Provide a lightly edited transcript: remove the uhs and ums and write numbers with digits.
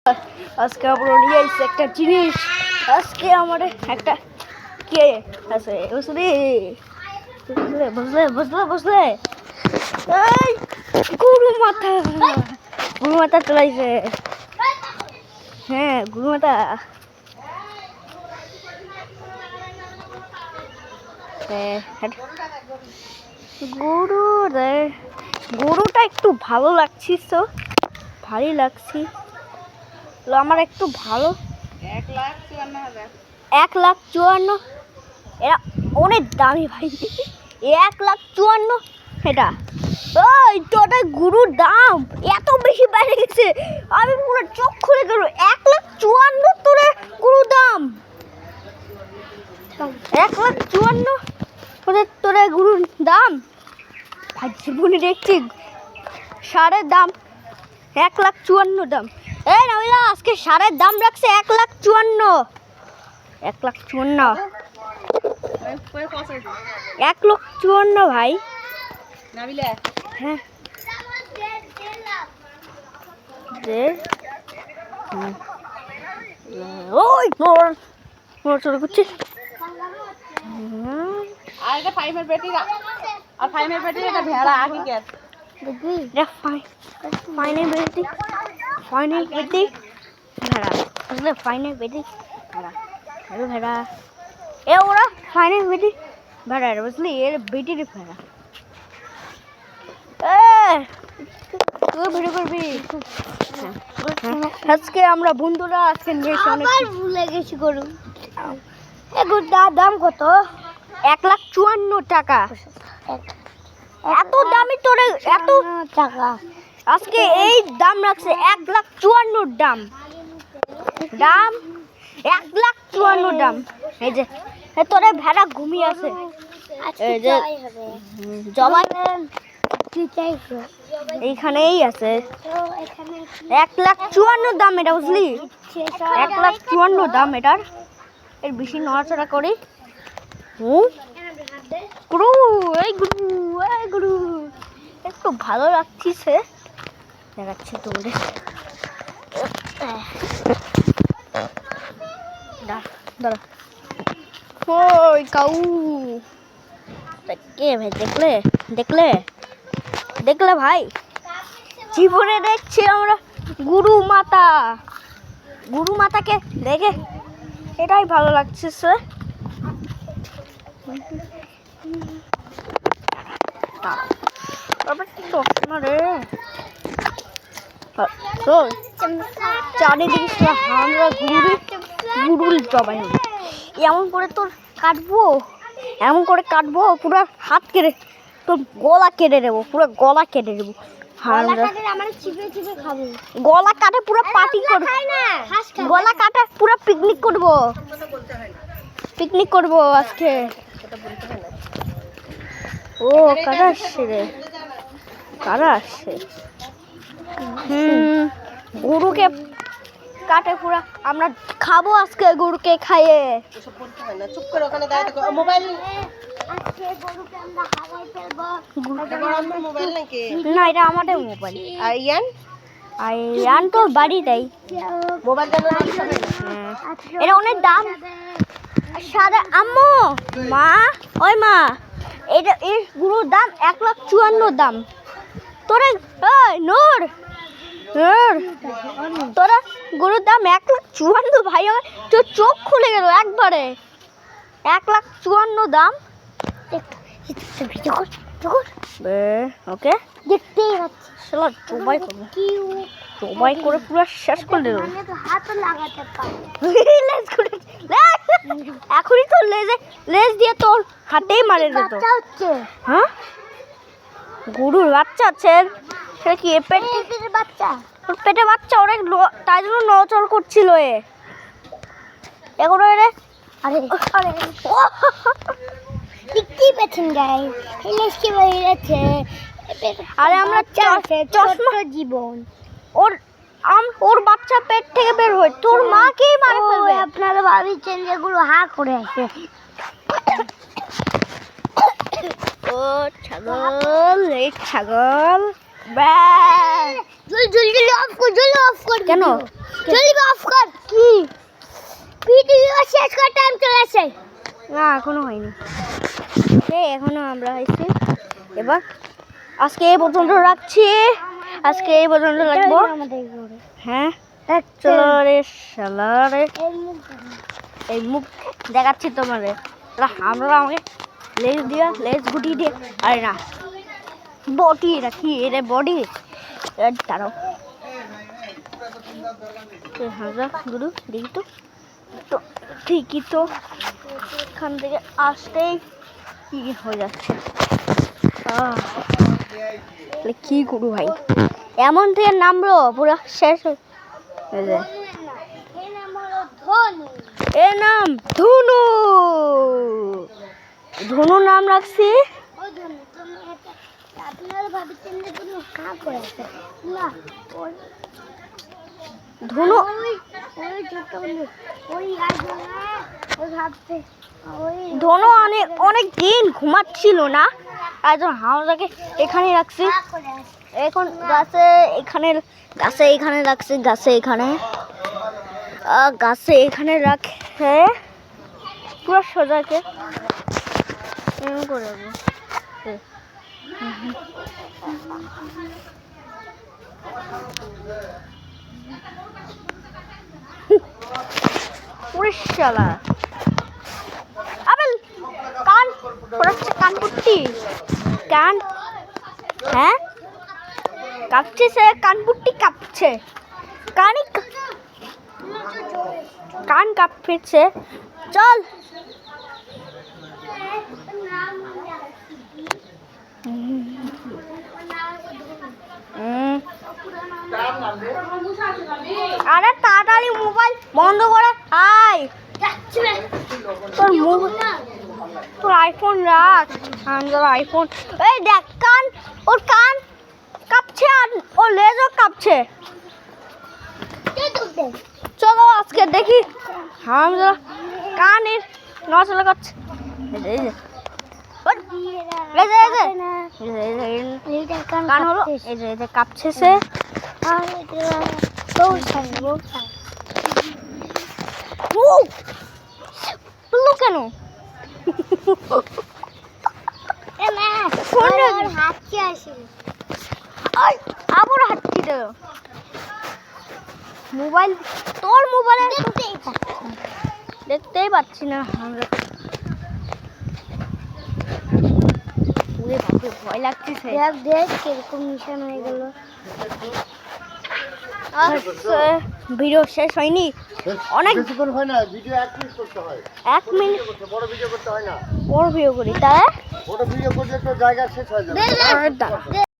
আজকে আমরা নিয়ে আসছি একটা জিনিস। আজকে আমার একটা কে আছে বুঝলি, বুঝলে বুঝলে বুঝলে এই গরু মাথা, গরু মাথা চলাইছে। হ্যাঁ গরু মাথা, গরু রে, গরুটা একটু ভালো লাগছিস তো, ভারী লাগছি আমার একটু ভালো। 1,54,000। 1,54,000 এরা অনেক দামি ভাই। 1,54,000 এটা। ওই তোটা গরুর দাম এত বেশি বেড়ে গেছে, আমি পুরো চোখ খুলে গেল। 1,54,000 তোরে গরুর দাম, 1,54,000 তোরে গরুর দাম ভাই। জীবনে দেখছি সারের দাম 1,54,000 দাম। এই নাবিলা আজকে সারের দাম রাখছে 1,54,000। 1,54,000, 1,54,000 ভাই। নাবিলা হ্যাঁ ওই চলে করছিস। আর এটা ফাইমের বেটি, আর ফাইমের বেটি এটা ভেড়া আগে কে ফাইনের বেটি, ফাইনের বেটি ভেড়া, বুঝলে ফাইনের বেটি ভেড়া, ভেড়া এ ওরা ফাইনের বেটি ভেড়া, বুঝলি এর বেটির ভেড়া। তুই ভিডিও করবি আজকে আমরা বন্ধুরা, আজকে ভুলে গেছি গরু। গরুর দাম কত? 1,54,000 টাকা। এত দামি তোরে, এত টাকা আজকে এই দাম রাখছে 1,54,000 দাম, দাম 1,54,000 দাম। এই যে তোরে ভেড়া ঘুমিয়ে আছে, এই যে জবাই এইখানেই আছে। 1,54,000 দাম এটা, বুঝলি 1,54,000 দাম এটার। এর বেশি নড়াচড়া করি। গুরু এই গুরু, এই গুরু একটু ভালো লাগছে, দেখাচ্ছি তোমাদের। দাঁড়া ওই কাউ কে ভাই, দেখলে দেখলে দেখলে ভাই, জীবনে দেখছি আমরা গুরু মাতা, গুরু মাতাকে দেখে এটাই ভালো লাগছে। চারিদিকে আমরা গুরুল জবাই হবে। এমন করে তোর কাটবো, এমন করে কাটবো পুরো হাত কেটে, তোর গলা কেটে দেবো, পুরো গলা কেটে দেবো। গলা কাটে পুরো পার্টি করবো, গলা কাটে পুরো পিকনিক করবো, পিকনিক করবো আজকে। ও কারা আসছে রে, কারা আসছে? গরুকে কাটে পুরো আমরা খাবো আজকে, গরুকে খাইয়ে। চুপ করে ওখানে দাঁড়াতে মোবাইল না, এটা আমাদের মোবাইল। আর ইয়ান তোর বাড়ি দেয় মোবাইল, এটা অনেক দাম। সারা আম্মু মা, ওই মা এটা এর গরুর দাম 1,54,000 দাম। তোরা নূর, তোরা গরুর দাম 1,54,000 ভাই, আমার তোর চোখ খুলে গেল একবারে। 1,54,000 দাম। ওকে দেখতেই পাচ্ছি, জবাই করবো, জবাই করে পুরো শেষ করে দেবো। এখনই তোর লেজ দিয়ে তোর হাতেই মারে দিত। হ্যাঁ গরুর বাচ্চা আছে, সেটা কি পেটের বাচ্চা? ওর পেটে বাচ্চা অনেক, তাই জন্য নড়চড় করছিল এ। এখন আরে দেখতেই পাচ্ছেন গাইস, লেজ কি বেরিয়েছে। আরে আমরা চশমা জীবন, ওর বাচ্চা পেট থেকে বের হয়, তোর মাকেই মারে ফেলবে। আপনারা ভাবছেন যে এগুলো হা করে আছে। ও ছাগল, এই ছাগল ব্যাস। জলদি অফ কর কেন? জলদি অফ কর কি ভিডিও শেষ করার টাইম চলে আসে না এখনো হয়নি। এখনো আমরা হয়েছি। এবার আজকে এই পর্যন্ত রাখছি, আজকে এই পর্যন্ত রাখবো। হ্যাঁ চলো রে শালা রে, এই মুখ দেখাচ্ছি তোমারে। আমরা আমাকে লেজ দিয়া লেজ গুটি দিয়ে, আরে না বডি রাখি রে বডি। দাঁড়াও হাজা গুরু দেখি তো, তো ঠিকই তো এখান থেকে আসতেই কি হয়ে যাচ্ছে। কি করু ভাই, এমন থেকে নামলো পুরো শেষ। এর নাম ধুনু, ধুনু নাম রাখছি। ধুনু ধনু অনেক দিন ঘুমাচ্ছিল না, একজন হাওড়াকে এখানে রাখছি। এখন গাছে এখানে রাখছি, গাছে এখানে রাখে পুরো সোজাকে এরকম করে রাখবো। শালা আবেল কান পড়াচ্ছে, কান পুট্টি কান, হ্যাঁ কাঁপছে সে, কান পুট্টি কাঁপছে, কান কাঁপছে। চল আরে তাড়াতাড়ি মোবাইল বন্ধ করে আয়। তোর আইফোন রাখ, আমার আইফোন। এই দেখ কান, ওর কান কাঁপছে আর ওর লেজও কাঁপছে। চলো আজকে দেখি আমরা কানের নচলা করছে। কান হলো এই যে কাঁপছে সে। কেন আবার হাঁটছি তো মোবাইল, তোর মোবাইলে দেখতেই পাচ্ছি না আমরা। ভয় লাগছে, দেখ কিরকম মিশন হয়ে গেল। ভিডিও শেষ হয়নি, অনেক বেশিক্ষণ হয় না, ভিডিও 1 মিনিট করতে হয়। 1 মিনিট বড় ভিডিও করতে হয় না, বড় ভিডিও করি তাহলে বড় ভিডিও করলে তো জায়গা শেষ হয়ে যাবে।